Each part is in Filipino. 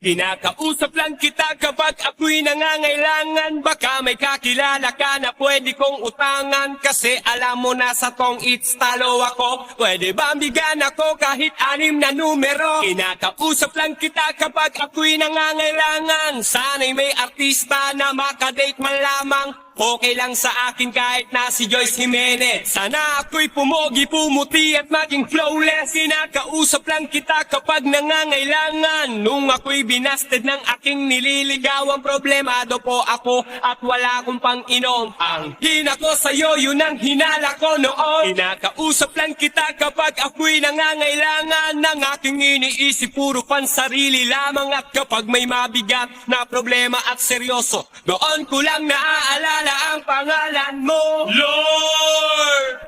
Kinakausap lang kita kapag ako'y nangangailangan. Baka may kakilala ka na pwede kong utangan. Kasi alam mo na sa tong it's talo ako. Pwede ba bigyan ako kahit 6 na numero? Kinakausap lang kita kapag ako'y nangangailangan. Sana'y may artista na makadate man lamang. Okay lang sa akin kahit na si Joyce Jimenez. Sana ako'y pumogi, pumuti at maging flawless. Kinakausap lang kita kapag nangangailangan. Nung ako'y binasted ng aking nililigawang, problemado po ako at wala akong pang-inom. Ang hina ko sa'yo, yun ang hinala ko noon. Kinakausap lang kita kapag ako'y nangangailangan. Ng aking iniisip puro pansarili lamang. At kapag may mabigat na problema at seryoso, doon ko lang naaalala ang pangalan mo. Lord,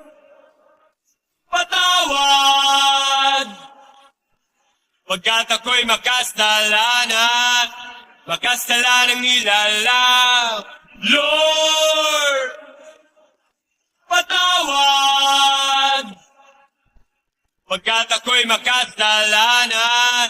patawad pagkat ako'y makasalanan, makasalanang nilalang. Lord, patawad pagkat ako'y makasalanan,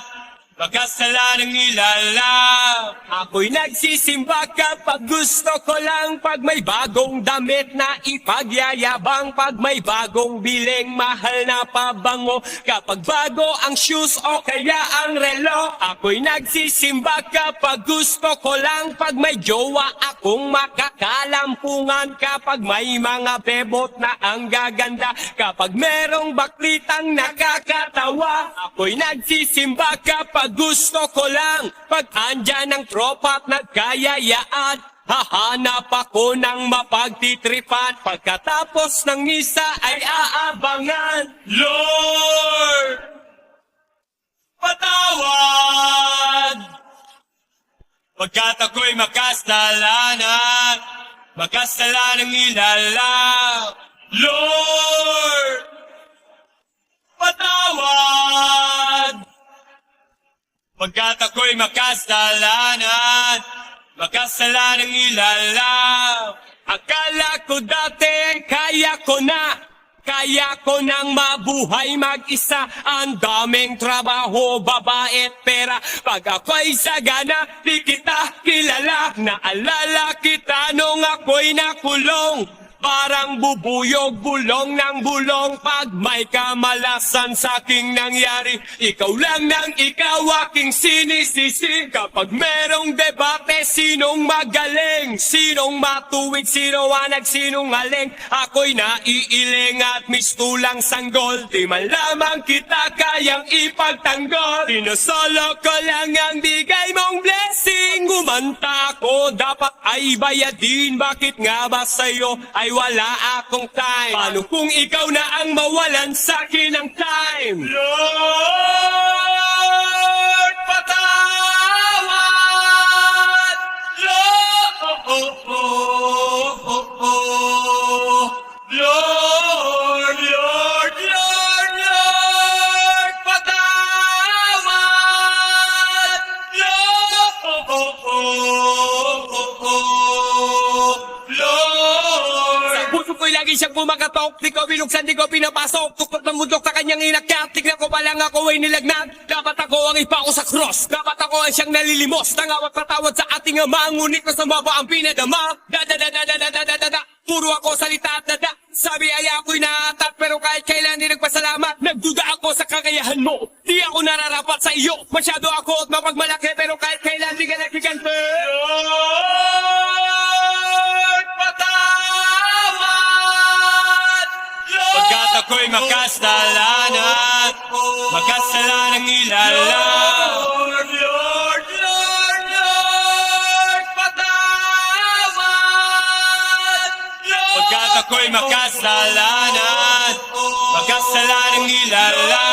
makasalanang nilalang. Ako'y nagsisimba kapag gusto ko lang. Pag may bagong damit na ipagyayabang. Pag may bagong biling mahal na pabango. Kapag bago ang shoes o kaya ang relo. Ako'y nagsisimba kapag gusto ko lang. Pag may jowa akong makakalampungan. Kapag may mga bebot na ang gaganda. Kapag merong baklitang nakakatawa. Ako'y nagsisimba kapag gusto ko lang. Pag andyan ang tropa at nagkayayaan, hahanap ako ng mapagtitripan. Pagkatapos ng misa ay aabangan. Lord, patawad pagkat ako'y makasalanan, makasalanang nilalang. Lord, patawad pagkat ako'y makasalanan, makasalanang nilalang. Akala ko dati kaya ko nang mabuhay mag-isa. Ang daming trabaho, babae at pera. Pag ako'y sagana, di kita kilala. Naalala kita nung ako'y nakulong. Parang bubuyog, bulong ng bulong. Pag may kamalasan sa aking nangyari, ikaw lang nang ikaw aking sinisisi. Kapag merong debate, sinong magaling? Sinong matuwid, sino ang nagsinungaling? Ako'y naiiling at mistulang sanggol. Di man lamang kita kayang ipagtanggol. Sinasolo ko lang ang bigay mong blessing. Gumanta ko, dapat ay bayadin. Bakit nga ba sa'yo ay wala akong time? Paano kung ikaw na ang mawalan sa'kin ng time? Lord, patawad! Lord, Lord, Lord, Lord, Lord, patawad! Puso ko'y lagi siyang pumakatok. Di ko binuksan, di ko pinapasok. Tukot ng mundok sa kanyang inakyat. Tignan ko pa lang ako ay nilagnat. Dapat ako ang ipako sa cross. Dapat ako ang siyang nalilimos. Tangawat patawad sa ating ama. Ngunit mas mababa ang pinadama. Da. Puro ako salita at dada. Sabi ay ako'y naatat. Pero kahit kailan di nagpasalamat. Nagduda ako sa kakayahan mo. Di ako nararapat sa iyo. Masyado ako at mapagmalaki. Pero kahit kailan di ka nagkikante. Lord, patawad! Pagkat ako'y makasalanan, makasalanang nilalang. Lord, Lord, Lord, Lord, patawad! Pagkat ako'y makasalanan, makasalanang nilalang.